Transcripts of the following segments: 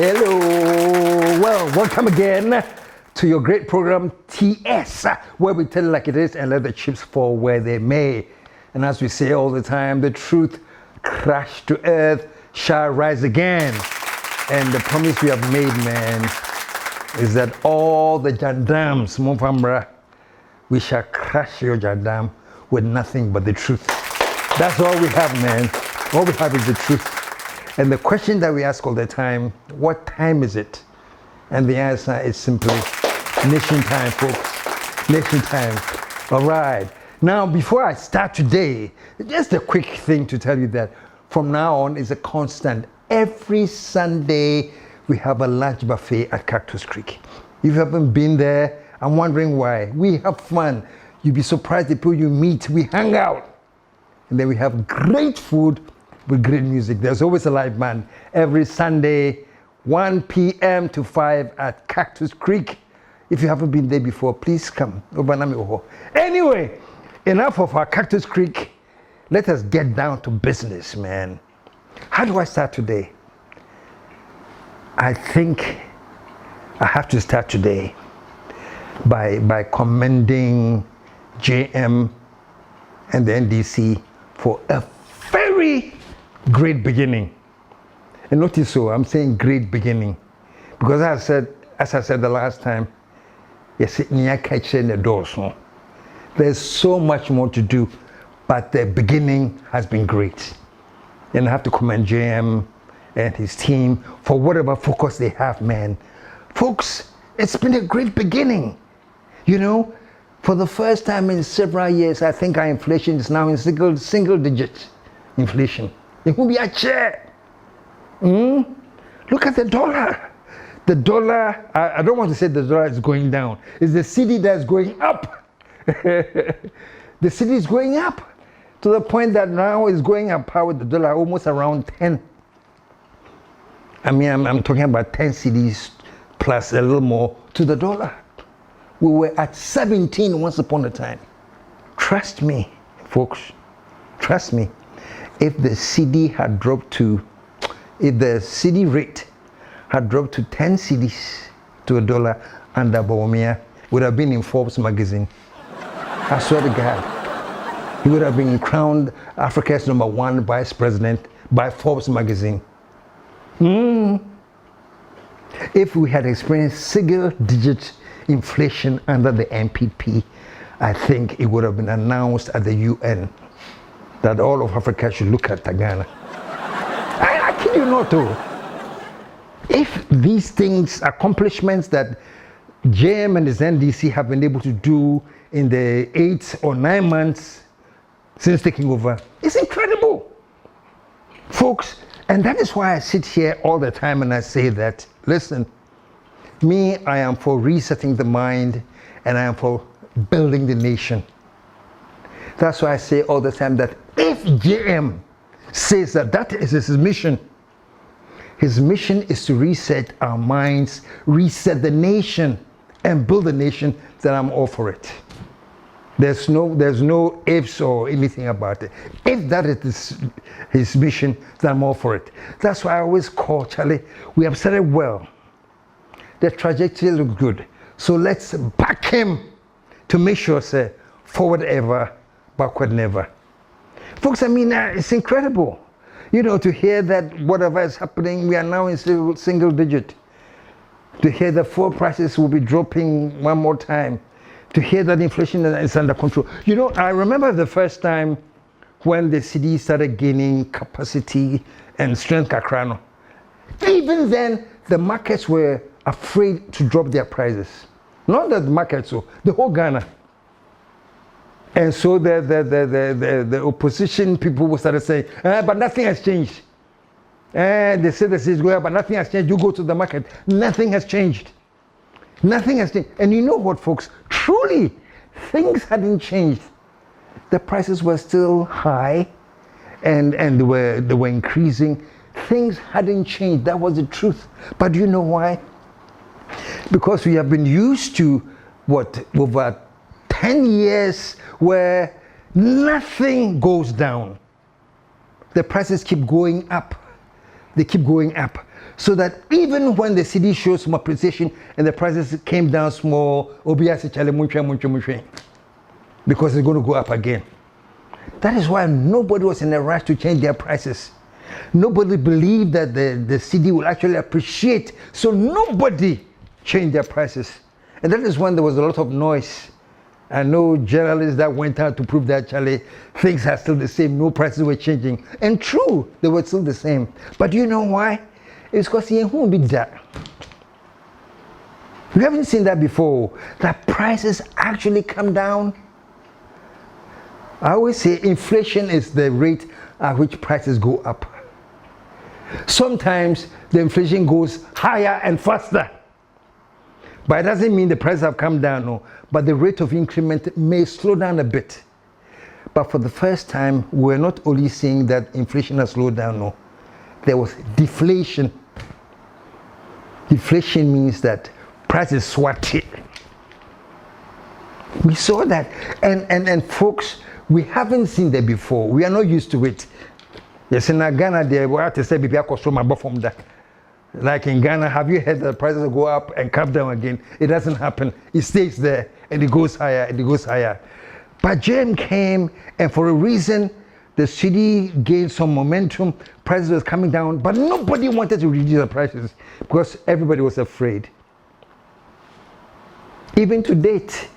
Hello, well, welcome again to your great program TS, where we tell it like it is and let the chips fall where they may. And as we say all the time, the truth crashed to earth shall rise again. And the promise we have made, man, is that all the jandams, Mufamra, we shall crash your jandam with nothing but the truth. That's all we have, man. All we have is the truth. And the question that we ask all the time, what time is it? And the answer is simply nation time, folks. Nation time. All right. Now, before I start today, just a quick thing to tell you that from now on is a constant. Every Sunday, we have a lunch buffet at Cactus Creek. If you haven't been there, I'm wondering why. We have fun. You'll be surprised the people you meet. We hang out. And then we have great food with great music. There's always a live band every Sunday, 1 p.m. to 5 at Cactus Creek. If you haven't been there before, please come. Anyway, enough of our Cactus Creek. Let us get down to business, man. How do I start today? I think I have to start today by commending JM and the NDC for a very great beginning. And notice so, I'm saying great beginning. Because as I said the last time, there's so much more to do, but the beginning has been great. And I have to commend JM and his team for whatever focus they have, man. Folks, it's been a great beginning. You know, for the first time in several years, I think our inflation is now in single digit inflation. It will be a chair. Look at the dollar. The dollar, I don't want to say the dollar is going down. It's the cedi that's going up. The cedi is going up to the point that now it's going up with the dollar almost around 10. I mean, I'm talking about 10 cedis plus a little more to the dollar. We were at 17 once upon a time. Trust me, folks. Trust me. If the cedi had dropped to, if the cedi rate had dropped to 10 cedis to a dollar under Bawumia, would have been in Forbes magazine. I swear to God. He would have been crowned Africa's #1 vice president by Forbes magazine. If we had experienced single-digit inflation under the NPP, I think it would have been announced at the UN that all of Africa should look at Ghana. I kid you not, though. If these things, accomplishments that JM and his NDC have been able to do in the 8 or 9 months since taking over, it's incredible. Folks, and that is why I sit here all the time and I say that, listen, me, I am for resetting the mind and I am for building the nation. That's why I say all the time that if JM says that that is his mission is to reset our minds, reset the nation, and build a nation, then I'm all for it. There's no ifs or anything about it. If that is his mission, then I'm all for it. That's why I always call Charlie. We have started well. The trajectory looks good. So let's back him to make sure, say, forward ever, backward never. Folks, I mean, it's incredible. You know, to hear that whatever is happening, we are now in single digit. To hear that fuel prices will be dropping one more time. To hear that inflation is under control. You know, I remember the first time when the cedi started gaining capacity and strength, Kakrano. Even then, the markets were afraid to drop their prices. Not the markets, so the whole Ghana. And so the opposition people started saying, but nothing has changed. They say this is going up, but nothing has changed. You go to the market, nothing has changed. Nothing has changed. And you know what, folks? Truly, things hadn't changed. The prices were still high, and they were increasing. Things hadn't changed. That was the truth. But do you know why? Because we have been used to what, over 10 years where nothing goes down. The prices keep going up. They keep going up. So that even when the city shows some appreciation and the prices came down small, because it's going to go up again. That is why nobody was in a rush to change their prices. Nobody believed that the city will actually appreciate, so nobody changed their prices. And that is when there was a lot of noise. I know journalists that went out to prove that, Charlie, things are still the same, no prices were changing. And true, they were still the same. But do you know why? It's because you won't be that. You haven't seen that before, that prices actually come down. I always say inflation is the rate at which prices go up. Sometimes the inflation goes higher and faster. But it doesn't mean the prices have come down, no. But the rate of increment may slow down a bit. But for the first time, we're not only seeing that inflation has slowed down, no. There was deflation. Deflation means that prices swatted. We saw that. And folks, we haven't seen that before. We are not used to it. Yes, in Ghana, they will have to say, from that. Like in Ghana, have you heard that prices go up and come down again? It doesn't happen. It stays there and it goes higher and it goes higher. But JM came, and for a reason, the city gained some momentum. Prices was coming down, but nobody wanted to reduce the prices because everybody was afraid. Even to date,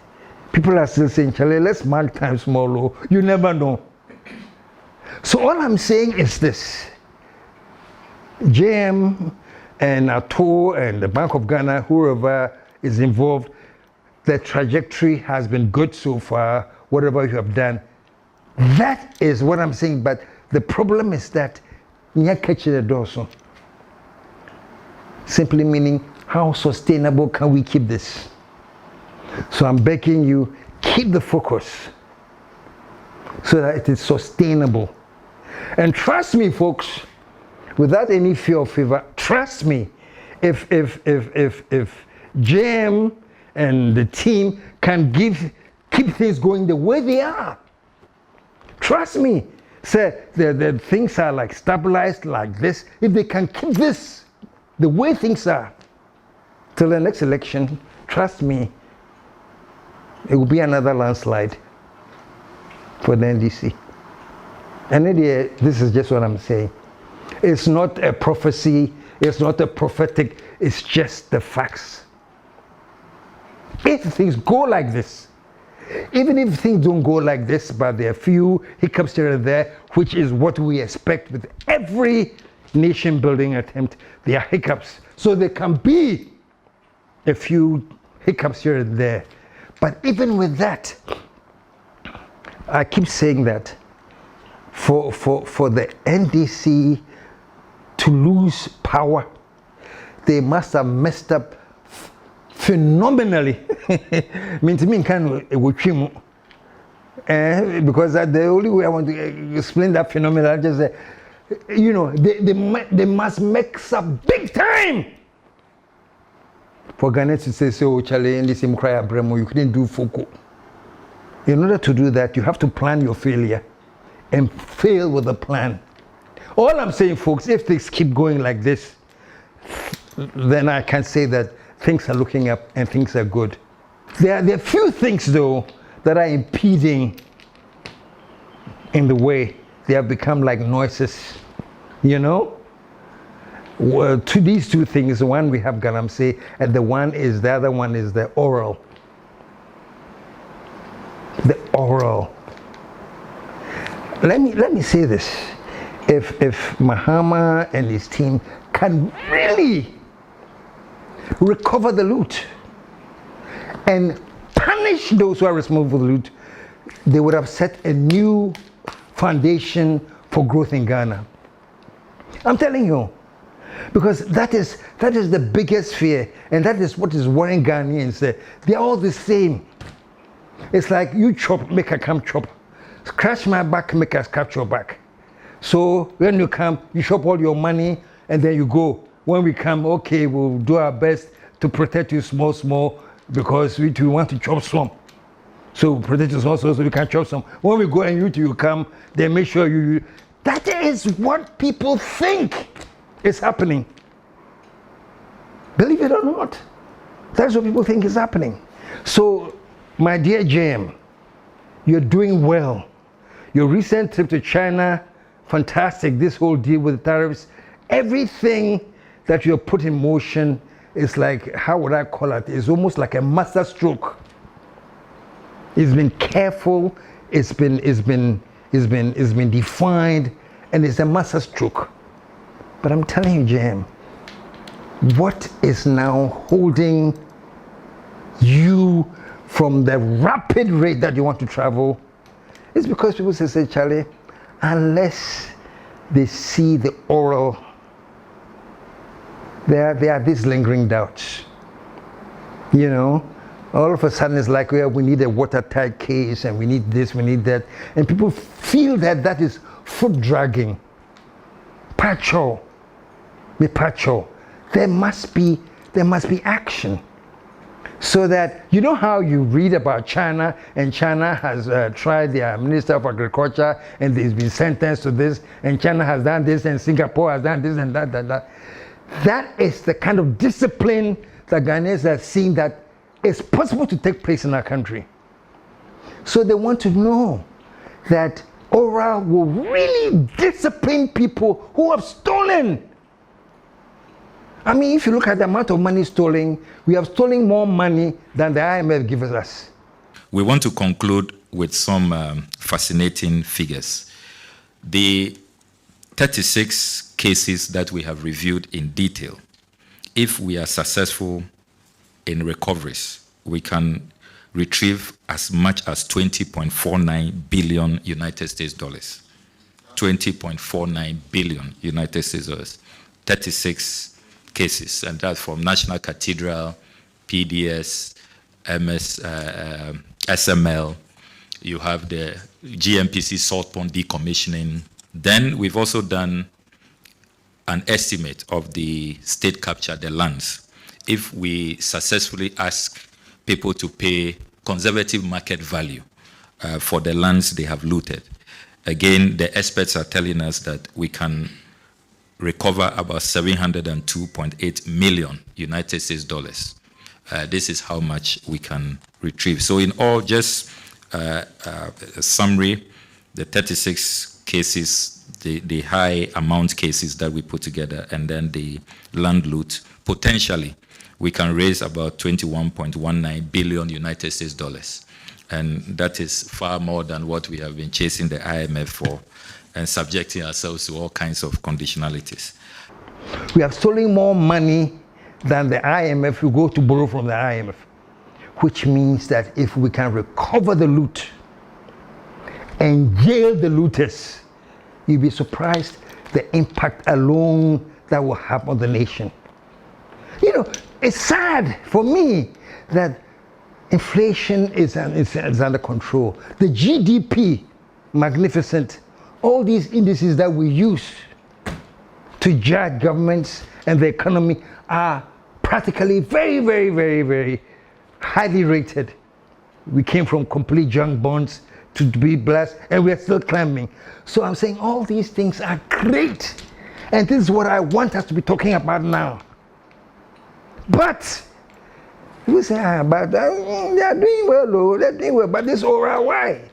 people are still saying, Charlie, let's mark time small low. You never know. So all I'm saying is this. JM and ATO and the Bank of Ghana, whoever is involved, the trajectory has been good so far, whatever you have done. That is what I'm saying, but the problem is that you're catching the dorsal. Simply meaning, how sustainable can we keep this? So I'm begging you, keep the focus so that it is sustainable. And trust me, folks, without any fear or favor, trust me, if JM and the team can keep things going the way they are, trust me, say the things are like stabilized like this. If they can keep this the way things are till the next election, trust me, it will be another landslide for the NDC. And this is just what I'm saying. It's not a prophecy, it's not a prophetic, it's just the facts. If things go like this, even if things don't go like this, but there are a few hiccups here and there, which is what we expect with every nation building attempt, there are hiccups. So there can be a few hiccups here and there. But even with that, I keep saying that for the NDC to lose power, they must have messed up phenomenally. Because the only way I want to explain that phenomenon, just you know, they must mix up big time for Ghana to say, so Charlie, and this you couldn't do Foko. In order to do that, you have to plan your failure and fail with a plan. All I'm saying, folks, if things keep going like this, then I can say that things are looking up and things are good. There are few things, though, that are impeding in the way. They have become like noises, you know? Well, to these two things, one we have Galamsey, and the other one is the oral. The oral. Let me say this. If Mahama and his team can really recover the loot and punish those who are responsible for the loot, they would have set a new foundation for growth in Ghana. I'm telling you, because that is the biggest fear, and that is what is worrying Ghanaians. They're all the same. It's like you chop, make a come chop. Scratch my back, make a scratch your back. So when you come, you chop all your money, and then you go. When we come, okay, we'll do our best to protect you small, because we want to chop some. So protect us also so we can chop some. When we go and you come, they make sure you. That is what people think is happening. Believe it or not, that's what people think is happening. So, my dear JM, you're doing well. Your recent trip to China, fantastic. This whole deal with the tariffs, everything that you have put in motion is like, how would I call it? It's almost like a master stroke. It's been careful, it's been defined, and it's a master stroke. But I'm telling you, JM, what is now holding you from the rapid rate that you want to travel is because people say, Charlie, unless they see the oral, there are these lingering doubts. You know, all of a sudden it's like, well, we need a watertight case and we need this, we need that. And people feel that that is foot dragging. Pacho. There must be action. So that, you know how you read about China, and China has tried their Minister of Agriculture and he's been sentenced to this, and China has done this, and Singapore has done this and that. That is the kind of discipline that Ghanaians are seeing that is possible to take place in our country. So they want to know that oral will really discipline people who have stolen. I mean, if you look at the amount of money stolen, we have stolen more money than the IMF gives us. We want to conclude with some fascinating figures. The 36 cases that we have reviewed in detail, if we are successful in recoveries, we can retrieve as much as 20.49 billion United States dollars. 20.49 billion United States dollars. 36 cases, and that's from National Cathedral, PDS, SML. You have the GMPC salt pond decommissioning. Then we've also done an estimate of the state capture, the lands. If we successfully ask people to pay conservative market value for the lands they have looted, again, the experts are telling us that we can recover about 702.8 million United States dollars. This is how much we can retrieve. So in all, just a summary, the 36 cases, the high amount cases that we put together, and then the land loot, potentially we can raise about 21.19 billion United States dollars. And that is far more than what we have been chasing the IMF for and subjecting ourselves to all kinds of conditionalities. We have stolen more money than the IMF will go to borrow from the IMF, which means that if we can recover the loot and jail the looters, you'll be surprised the impact alone that will have on the nation. You know, it's sad for me that inflation is under control. The GDP, magnificent. All these indices that we use to judge governments and the economy are practically very, very, very, very highly rated. We came from complete junk bonds to be blessed, and we're still climbing. So I'm saying all these things are great. And this is what I want us to be talking about now. But you say, but they are doing well, though. They're doing well. But this oral, why?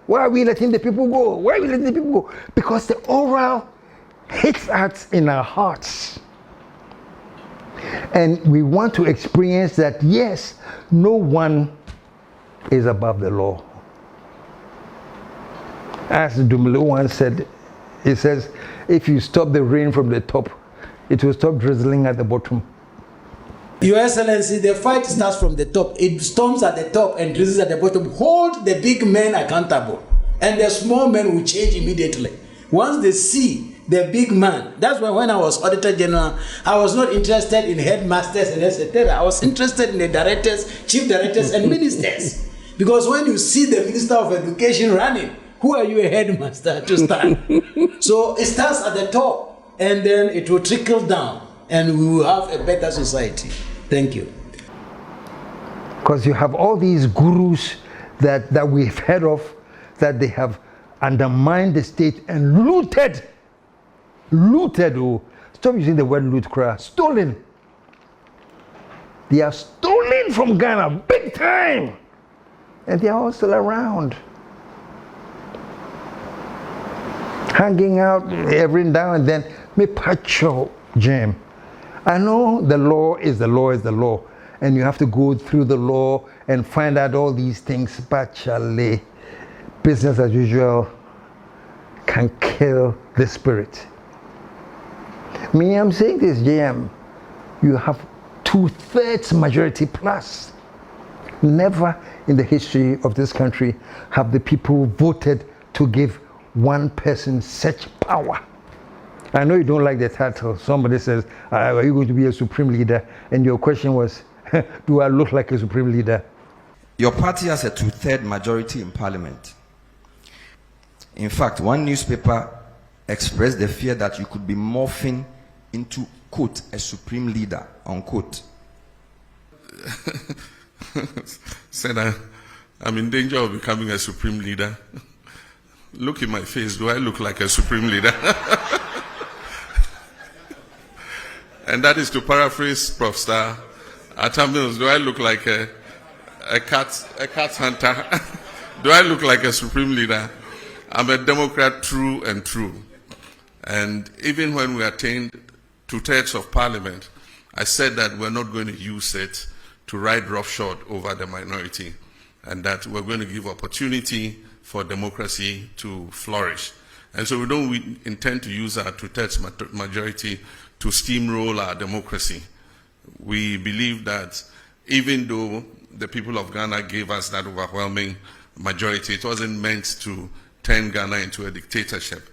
Why are we letting the people go? Why are we letting the people go? Because the oral hits us in our hearts. And we want to experience that, yes, no one is above the law. As Dumelo once said, he says, if you stop the rain from the top, it will stop drizzling at the bottom. Your Excellency, the fight starts from the top. It storms at the top and drizzles at the bottom. Hold the big men accountable, and the small men will change immediately. Once they see the big man, that's why when I was Auditor General, I was not interested in headmasters and etc. I was interested in the directors, chief directors, and ministers. Because when you see the Minister of Education running, who are you a headmaster to stand? So it starts at the top, and then it will trickle down, and we will have a better society. Thank you. Because you have all these gurus that we've heard of, that they have undermined the state and looted, oh, stop using the word loot, stolen. They are stolen from Ghana, big time. And they are all still around. Hanging out every now and then. Me pacho, Jim. I know the law is the law is the law. And you have to go through the law and find out all these things. But Charlie, business as usual can kill the spirit. Me, I'm saying this, JM. You have 2/3 majority plus. Never in the history of this country have the people voted to give one person such power. I know you don't like the title. Somebody says, are you going to be a supreme leader? And your question was, do I look like a supreme leader? Your party has a 2/3 majority in parliament. In fact, one newspaper expressed the fear that you could be morphing into, quote, a supreme leader, unquote. Said I'm in danger of becoming a supreme leader. Look in my face, do I look like a supreme leader? And that is to paraphrase Prof. Star. At Mills, do I look like a cat hunter? Do I look like a supreme leader? I'm a Democrat true and true. And even when we attained 2/3 of parliament, I said that we're not going to use it to ride roughshod over the minority, and that we're going to give opportunity for democracy to flourish. And so we don't intend to use our 2/3 majority to steamroll our democracy. We believe that even though the people of Ghana gave us that overwhelming majority, it wasn't meant to turn Ghana into a dictatorship.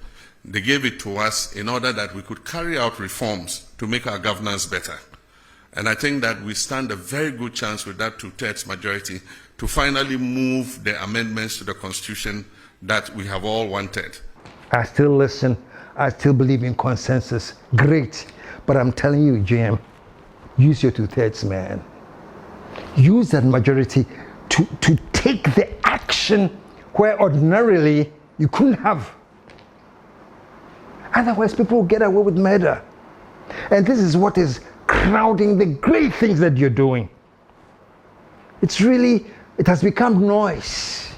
They gave it to us in order that we could carry out reforms to make our governance better. And I think that we stand a very good chance with that 2/3 majority to finally move the amendments to the Constitution that we have all wanted. I still listen. I still believe in consensus. Great. But I'm telling you, JM, use your 2/3, man. Use that majority to take the action where ordinarily you couldn't have. Otherwise, people will get away with murder. And this is what is crowding the great things that you're doing. It has become noise.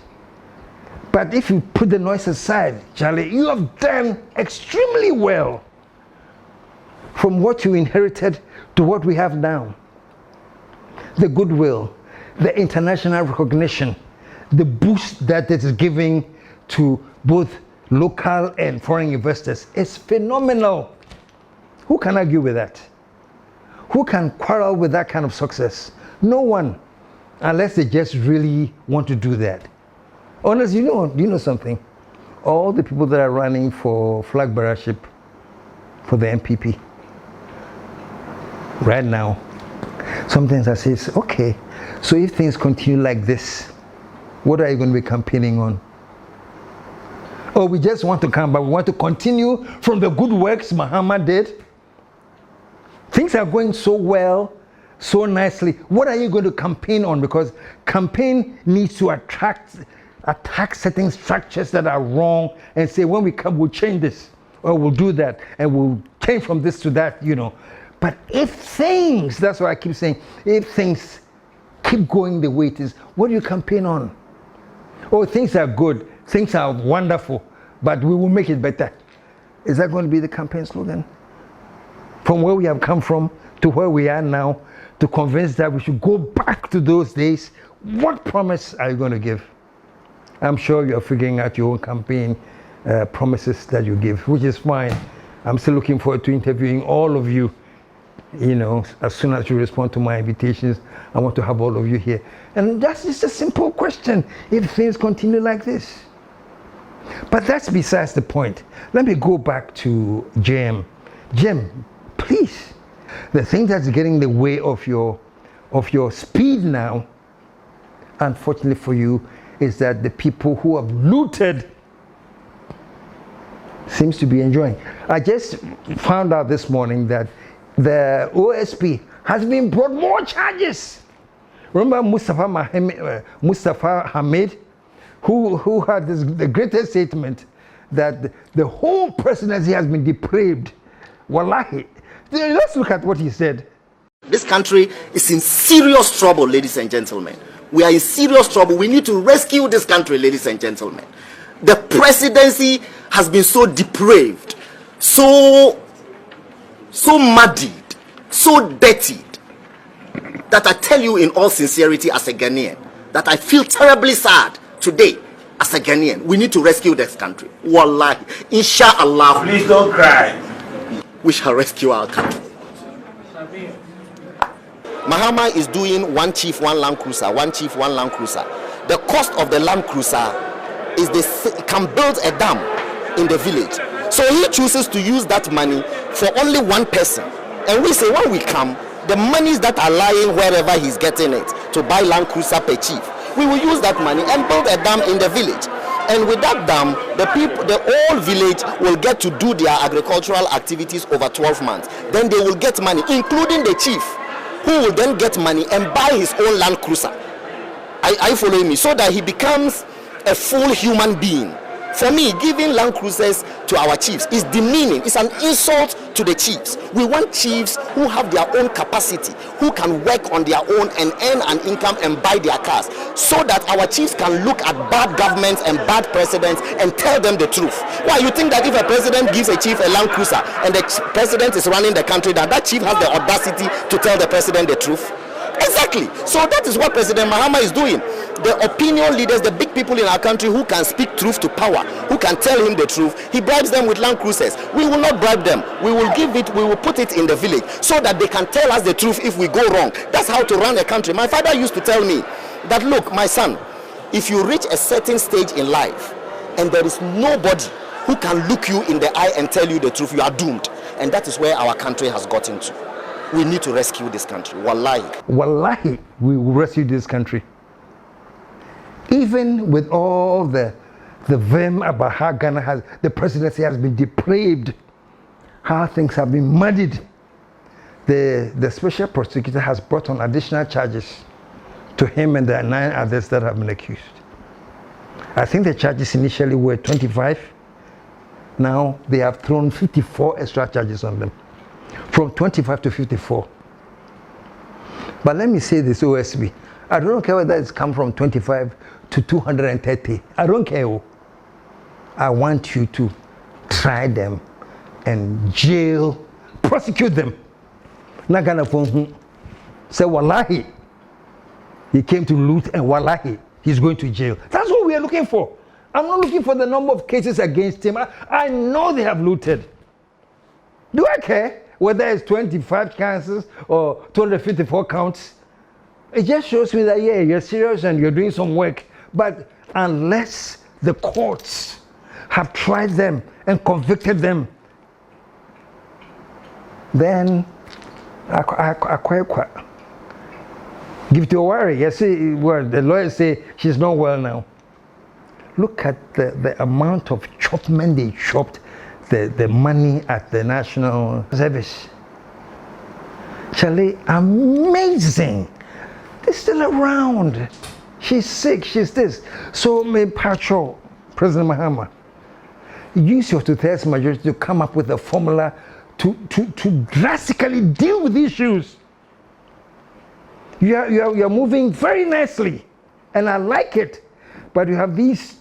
But if you put the noise aside, Charlie, you have done extremely well from what you inherited to what we have now. The goodwill, the international recognition, the boost that it is giving to both local and foreign investors is phenomenal. Who can argue with that? Who can quarrel with that kind of success? No one, unless they just really want to do that. Honestly, do you know something? All the people that are running for flag bearership for the MPP right now, sometimes I say, okay, so if things continue like this, what are you going to be campaigning on? Oh, we just want to come, but we want to continue from the good works Muhammad did. Things are going so well, so nicely. What are you going to campaign on? Because campaign needs to attack certain structures that are wrong and say, when we come, we'll change this, or we'll do that, and we'll change from this to that, But if things, that's what I keep saying, if things keep going the way it is, what do you campaign on? Oh, things are good, things are wonderful, but we will make it better. Is that going to be the campaign slogan? From where we have come from to where we are now, to convince that we should go back to those days, what promise are you going to give? I'm sure you're figuring out your own campaign promises that you give, which is fine. I'm still looking forward to interviewing all of you. As soon as you respond to my invitations, I want to have all of you here. And that's just a simple question, if things continue like this. But that's besides the point. Let me go back to Jim. Jim, please. The thing that's getting in the way of your speed now, unfortunately for you, is that the people who have looted seems to be enjoying. I just found out this morning that the OSP has been brought more charges. Remember Mustafa Hamid, who had the greatest statement that the whole presidency has been depraved. Wallahi. Let's look at what he said. This country is in serious trouble, ladies and gentlemen. We are in serious trouble. We need to rescue this country, ladies and gentlemen. The presidency has been so depraved, so muddied, so dirtied, that I tell you in all sincerity as a Ghanaian, that I feel terribly sad today as a Ghanaian. We need to rescue this country. Wallahi, inshallah. Please don't cry. We shall rescue our country. Mahama is doing one chief, one Land Cruiser, one chief, one Land Cruiser. The cost of the Land Cruiser is can build a dam in the village. So he chooses to use that money for only one person. And we say when we come, the monies that are lying wherever he's getting it to buy Land Cruiser per chief, we will use that money and build a dam in the village. And with that dam, the whole village will get to do their agricultural activities over 12 months. Then they will get money, including the chief, who will then get money and buy his own Land Cruiser. Are you following me? So that he becomes a full human being. For me, giving Land Cruisers to our chiefs is demeaning. It's an insult to the chiefs. We want chiefs who have their own capacity, who can work on their own and earn an income and buy their cars, so that our chiefs can look at bad governments and bad presidents and tell them the truth. Why, you think that if a president gives a chief a Land Cruiser and the president is running the country, that chief has the audacity to tell the president the truth? Exactly. So that is what President Mahama is doing. The opinion leaders, the big people in our country who can speak truth to power, who can tell him the truth, he bribes them with Land Cruisers. We will not bribe them. We will give it, we will put it in the village so that they can tell us the truth if we go wrong. That's how to run a country. My father used to tell me that, look, my son, if you reach a certain stage in life and there is nobody who can look you in the eye and tell you the truth, you are doomed. And that is where our country has gotten to. We need to rescue this country. Wallahi. Wallahi, we will rescue this country. Even with all the vim about how Ghana has, the presidency has been depraved, how things have been muddied, the special prosecutor has brought on additional charges to him and the 9 others that have been accused. I think the charges initially were 25. Now they have thrown 54 extra charges on them, from 25 to 54. But let me say this, OSB, I don't care whether it's come from 25 to 230. I don't care. I want you to try them and jail, prosecute them. Not gonna phone say wallahi, he came to loot, and wallahi, he's going to jail. That's what we are looking for. I'm not looking for the number of cases against him. I know they have looted. Do I care whether it's 25 cases or 254 counts? It just shows me that, yeah, you're serious and you're doing some work. But unless the courts have tried them and convicted them, then I quite give to a worry. You see, well, the lawyers say she's not well now. Look at the amount of chopment they chopped the money at the National Service. Charlie, amazing. They're still around. She's sick, she's this. So may Patrol, President Mahama, use your two-thirds majority to come up with a formula to drastically deal with issues. You're moving very nicely, and I like it, but you have these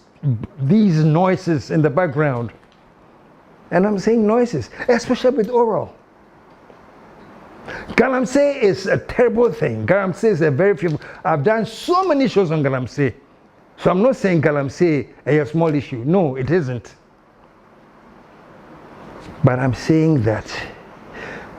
noises in the background. And I'm saying noises, especially with oral. Galamsey is a terrible thing. Galamsey is a very few. I've done so many shows on Galamsey. So I'm not saying Galamsey is a small issue. No, it isn't. But I'm saying that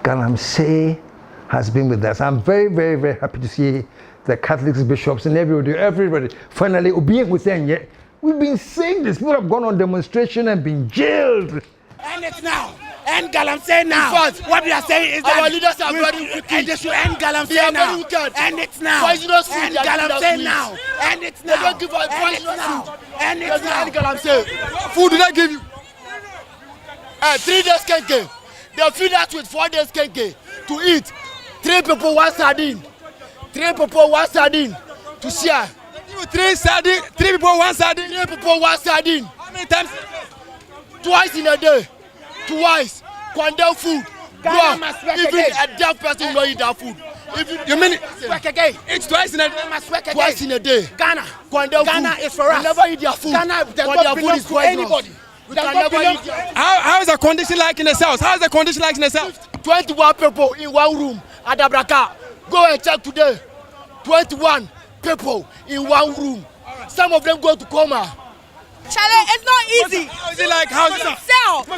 Galamsey has been with us. I'm very, very, very happy to see the Catholics, bishops, and everybody finally obeying with saying, yeah, we've been saying this. People have gone on demonstration and been jailed. And it's now. End Galamsey now. What we are saying is that our leaders are very wicked. And they should end Galamsey now. And it's now. Poisonous food. End Galamsey now. And it's now. They don't give us poisonous food. And it's now. End Galamsey. Food did I give you? 3 days kenke. They feed us with 4 days kenke to eat. 3 people 1 sardine. 3 people 1 sardine to share. 3 sardine. 3 people 1 sardine. 3 people 1 sardine. How many times? Twice in a day. Twice. Condemn food. No, even a deaf person will eat that food. If you mean work again? It's twice in a day. Must work again. Twice in a day. Ghana is for us. We never eat their food. Ghana does not belong to anybody. How is the condition like in the cells? How is the condition like in the cells? 21 people in one room at Abraka. Go and check today. 21 people in one room. Some of them go to coma. Charlie, it's not easy. How is it like? How is it? Cell. 2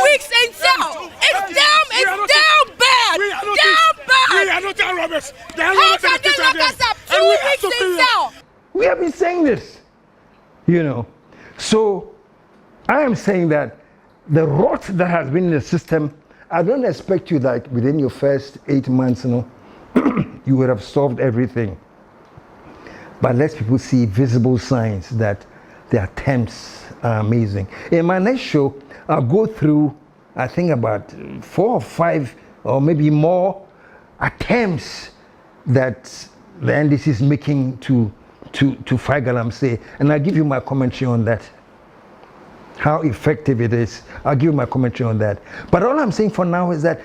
weeks in cell. It's damn bad. Damn bad. We are not our robbers. How can they lock us up? 2 weeks in cell. We have been saying this, So I am saying that the rot that has been in the system, I don't expect you that within your first 8 months, you would have solved everything. But let people see visible signs that the attempts are amazing. In my next show, I'll go through, I think, about 4 or 5 or maybe more attempts that the NDC is making to fight Galamsey, and I'll give you my commentary on that. How effective it is, I'll give you my commentary on that. But all I'm saying for now is that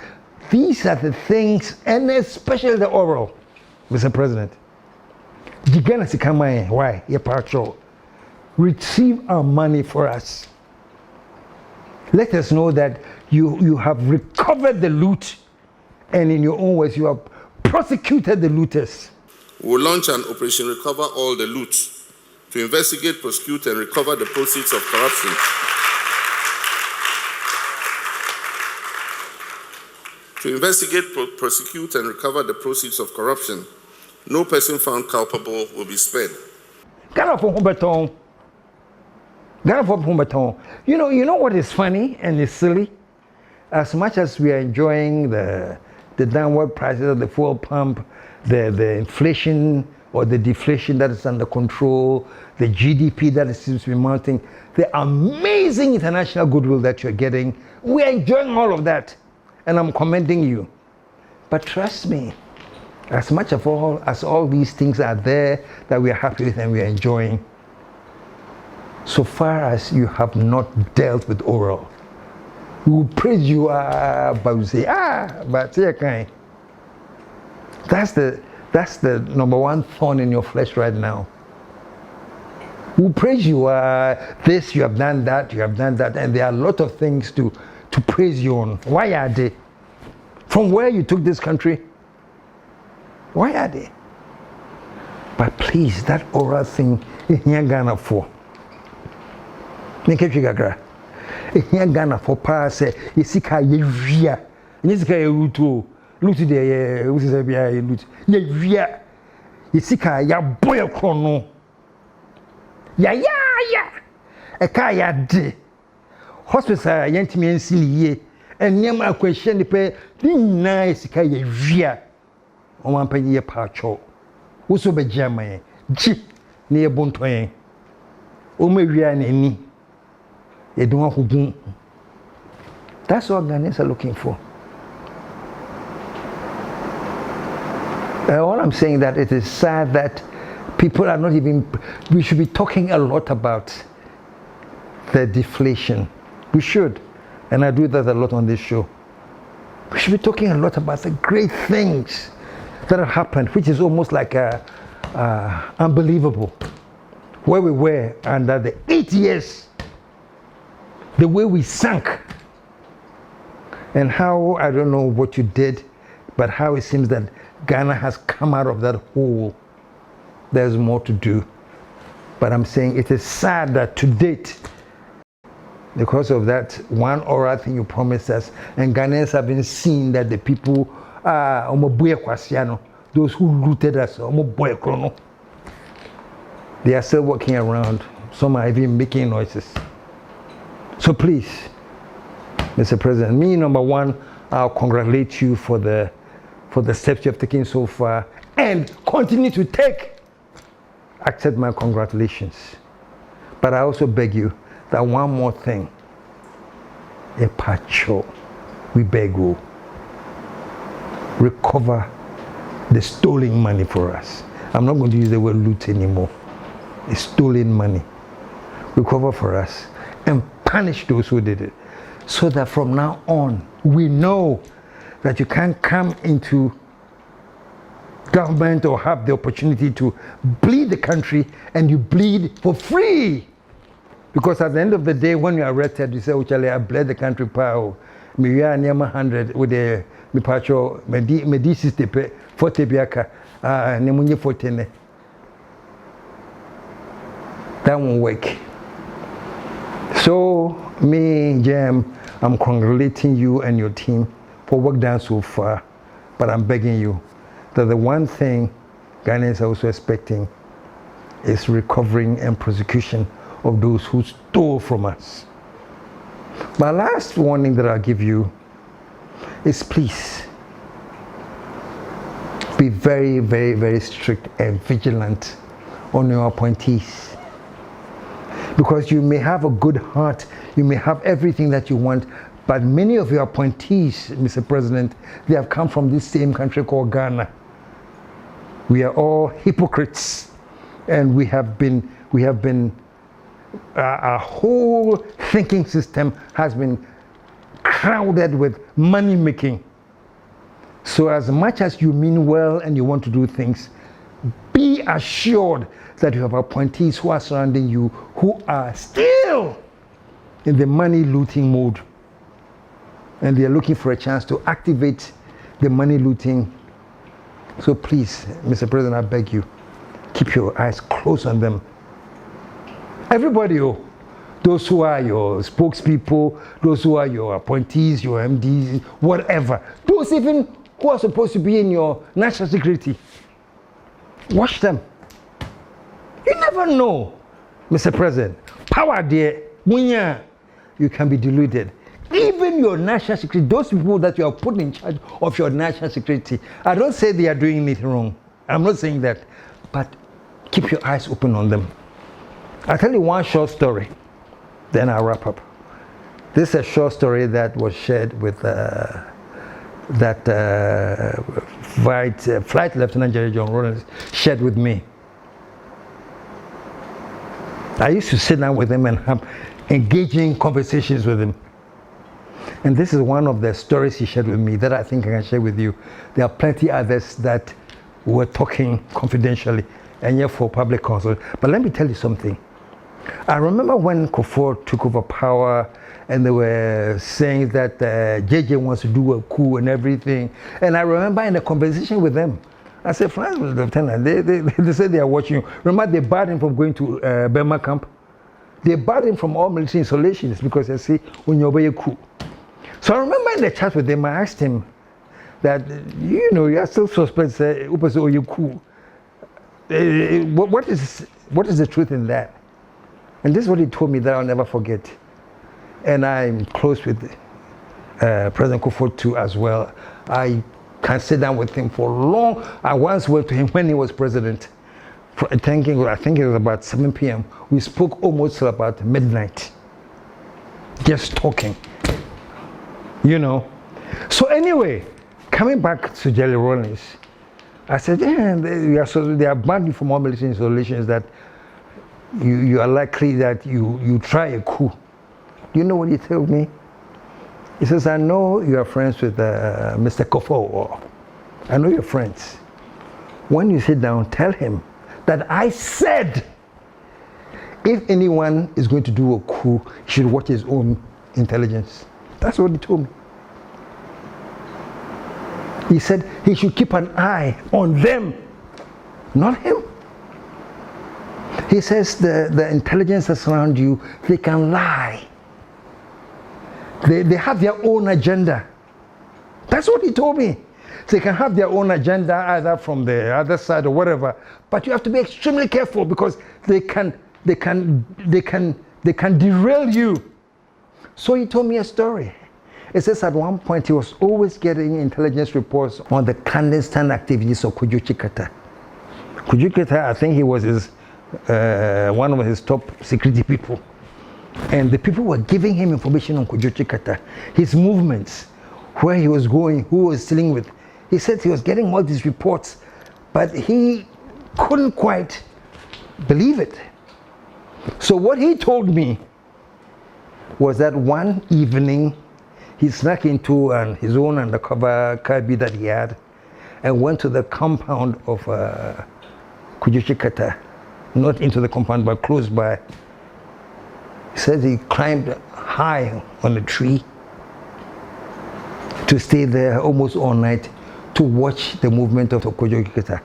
these are the things, and especially the oral, Mr. President. Why? Receive our money for us. Let us know that you have recovered the loot, and in your own words, you have prosecuted the looters. We'll launch an operation Recover All the Loot to investigate, prosecute, and recover the proceeds of corruption. To investigate, prosecute, and recover the proceeds of corruption. No person found culpable will be spared. You know what is funny and is silly? As much as we are enjoying the downward prices of the fuel pump, the inflation or the deflation that is under control, the GDP that seems to be mounting, the amazing international goodwill that you're getting, we are enjoying all of that. And I'm commending you. But trust me, as much as all these things are there that we are happy with and we are enjoying, so far as you have not dealt with oral, we will praise you, but we say, but that's the number one thorn in your flesh right now. We'll praise you, this, you have done that, and there are a lot of things to praise you on. Why are they? From where you took this country? Why are they? But please, that oral thing, here Ghana for. Here Ghana for pass, Isika Yevia, Nisika Ruto, Luti de Usabia, Lut, Yevia, Isika ya boy chrono. Ya, a kaya de. Hospital, Yantimian Silly, and Yama question the pay, nice Kaya Via, on 1 penny a pacho. Uso be Germany, G near Bontoyen. Omevia and me. They don't want to do. That's what Ghanaians are looking for. All I'm saying that it is sad that people are not even. We should be talking a lot about the deflation. We should, and I do that a lot on this show. We should be talking a lot about the great things that have happened, which is almost like unbelievable. Where we were under the 8 years, the way we sank, and how, I don't know what you did, but how it seems that Ghana has come out of that hole. There's more to do. But I'm saying it is sad that to date, because of that one oral thing you promised us, and Ghanaians have been seeing that the people, those who looted us, they are still walking around. Some are even making noises. So please, Mr. President, me, number one, I'll congratulate you for the steps you have taken so far and continue to take. Accept my congratulations. But I also beg you that one more thing. A pacho, we beg you. Recover the stolen money for us. I'm not going to use the word loot anymore. It's stolen money. Recover for us and punish those who did it. So that from now on, we know that you can't come into government or have the opportunity to bleed the country, and you bleed for free. Because at the end of the day, when you are arrested, you say, oh, Charlie, I bled the country power. Me are near 100 with the me patrol, me 60 40 biaka, nemunye 40. That won't work. So, me, Jam, I'm congratulating you and your team for work done so far. But I'm begging you that the one thing Ghanaians are also expecting is recovering and prosecution of those who stole from us. My last warning that I'll give you is please be very, very, very strict and vigilant on your appointees. Because you may have a good heart, you may have everything that you want, but many of your appointees, Mr. President, they have come from this same country called Ghana. We are all hypocrites, and we have been our whole thinking system has been crowded with money making. So as much as you mean well and you want to do things, be assured that you have appointees who are surrounding you who are still in the money looting mode. And they are looking for a chance to activate the money looting. So please, Mr. President, I beg you, keep your eyes close on them. Everybody, those who are your spokespeople, those who are your appointees, your MDs, whatever, those even who are supposed to be in your national security, watch them. You never know, Mr. President. Power there, when you can be deluded. Even your national security, those people that you are put in charge of your national security, I don't say they are doing anything wrong. I'm not saying that. But keep your eyes open on them. I'll tell you one short story, then I'll wrap up. This is a short story that was shared with Flight Lieutenant General John Rollins shared with me. I used to sit down with him and have engaging conversations with him. And this is one of the stories he shared with me that I think I can share with you. There are plenty others that were talking confidentially and yet for public consult. But let me tell you something. I remember when Kufuor took over power and they were saying that JJ wants to do a coup and everything. And I remember in a conversation with them, I said, France Lieutenant, they said they are watching you. Remember they barred him from going to Burma camp? They barred him from all military installations because they say, when you're a coup. So I remember in the chat with him, I asked him that, you know, you are still suspect, you coup. What is the truth in that? And this is what he told me that I'll never forget. And I'm close with President Kufuor too as well. I can sit down with him for long. I once went to him when he was president. I think it was about 7 p.m. We spoke almost till about midnight. Just talking. You know. So anyway, coming back to Jelly Rollins, I said, yeah, they are banned you from all military installations that you are likely that you try a coup. Do you know what he told me? He says, I know you are friends with Mr. Kufuor. I know you're friends. When you sit down, tell him that I said if anyone is going to do a coup, he should watch his own intelligence. That's what he told me. He said he should keep an eye on them, not him. He says the intelligence that's around you, they can lie. They have their own agenda. That's what he told me. They can have their own agenda either from the other side or whatever, but you have to be extremely careful because they can derail you. So he told me a story. It says at one point he was always getting intelligence reports on the clandestine activities of Kojo Chikata. Kojo Chikata, I think he was one of his top security people. And the people were giving him information on Kojo Chikata, his movements, where he was going, who was dealing with. He said he was getting all these reports, but he couldn't quite believe it. So what he told me was that one evening he snuck into his own undercover car that he had, and went to the compound of Kujuchikata, not into the compound, but close by. He says he climbed high on a tree to stay there almost all night to watch the movement of Kujuchikata.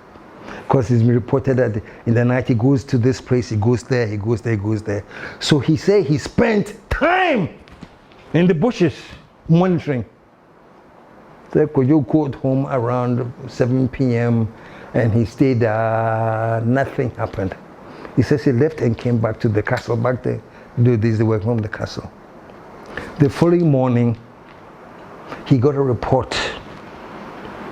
Because it's been reported that in the night he goes to this place, he goes there, he goes there, he goes there. So he said he spent time in the bushes monitoring. So Kojo called home around 7 p.m. and he stayed there, nothing happened. He says he left and came back to the castle, back there, do this, they work from the castle. The following morning, he got a report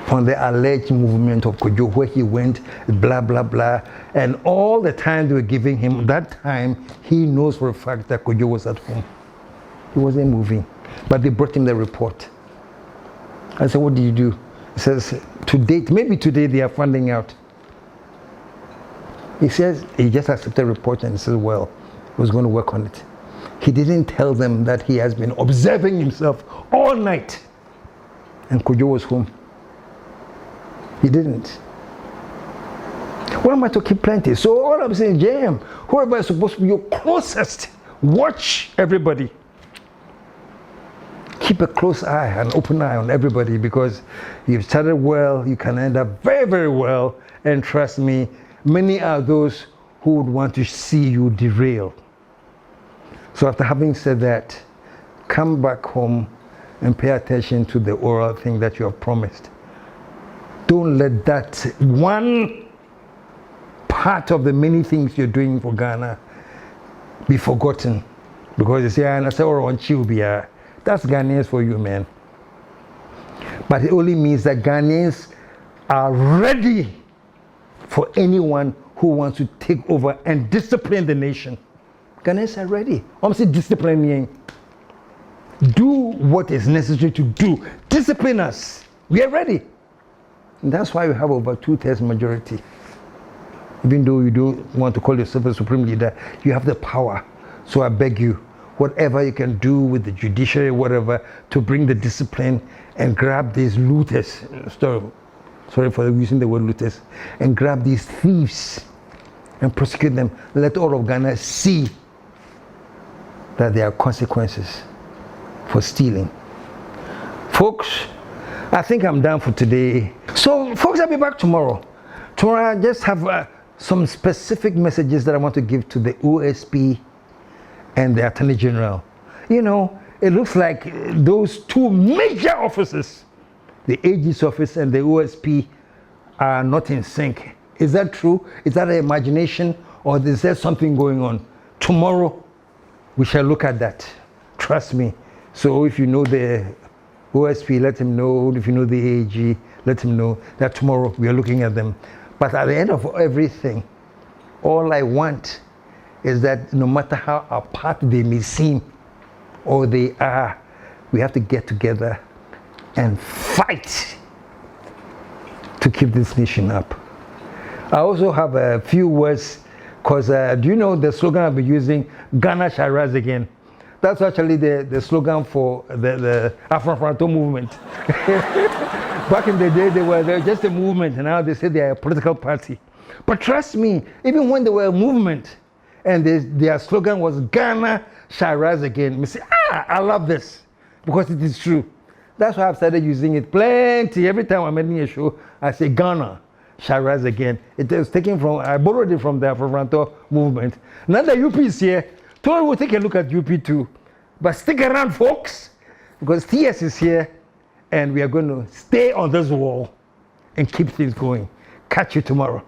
on the alleged movement of Kojo, where he went, blah, blah, blah. And all the time they were giving him, that time, he knows for a fact that Kojo was at home. He wasn't moving. But they brought him the report. I said, what did you do? He says, to date, maybe today they are finding out. He says, he just accepted the report and said, well, he was going to work on it. He didn't tell them that he has been observing himself all night. And Kojo was home. He didn't. What am I to keep plenty? So all I'm saying, JM, whoever is supposed to be your closest, watch everybody. Keep a close eye, an open eye on everybody, because you've started well, you can end up very, very well. And trust me, many are those who would want to see you derail. So after having said that, come back home and pay attention to the oral thing that you have promised. Don't let that one part of the many things you're doing for Ghana be forgotten. Because you say, I say, or on Chilbia. That's Ghanaians for you, man. But it only means that Ghanaians are ready for anyone who wants to take over and discipline the nation. Ghanaians are ready. I'm saying disciplining. Do what is necessary to do. Discipline us. We are ready. And that's why we have over 2/3 majority. Even though you don't want to call yourself a supreme leader, you have the power. So I beg you, whatever you can do with the judiciary, whatever, to bring the discipline and grab these looters. Sorry for using the word looters. And grab these thieves and prosecute them. Let all of Ghana see that there are consequences for stealing. Folks, I think I'm done for today. So, folks, I'll be back tomorrow. Tomorrow, I just have some specific messages that I want to give to the OSP and the Attorney General. You know, it looks like those two major offices, the AG's office and the OSP, are not in sync. Is that true? Is that an imagination, or is there something going on? Tomorrow, we shall look at that. Trust me. So if you know the OSP, let him know. If you know the AG, let him know that tomorrow we are looking at them. But at the end of everything, all I want is that no matter how apart they may seem or they are, we have to get together and fight to keep this nation up. I also have a few words, because do you know the slogan I've been using, Ghana shall rise again? That's actually the slogan for the Afro-Franco movement. Back in the day, they were just a movement, and now they say they are a political party. But trust me, even when they were a movement, and their slogan was Ghana shall rise again, me say, I love this, because it is true. That's why I've started using it plenty. Every time I'm making a show, I say Ghana shall rise again. It was taken from, I borrowed it from the Afro-Franco movement. Now the UP is here. Tomorrow we'll take a look at UP too. But stick around, folks, because TS is here, and we are going to stay on this wall and keep things going. Catch you tomorrow.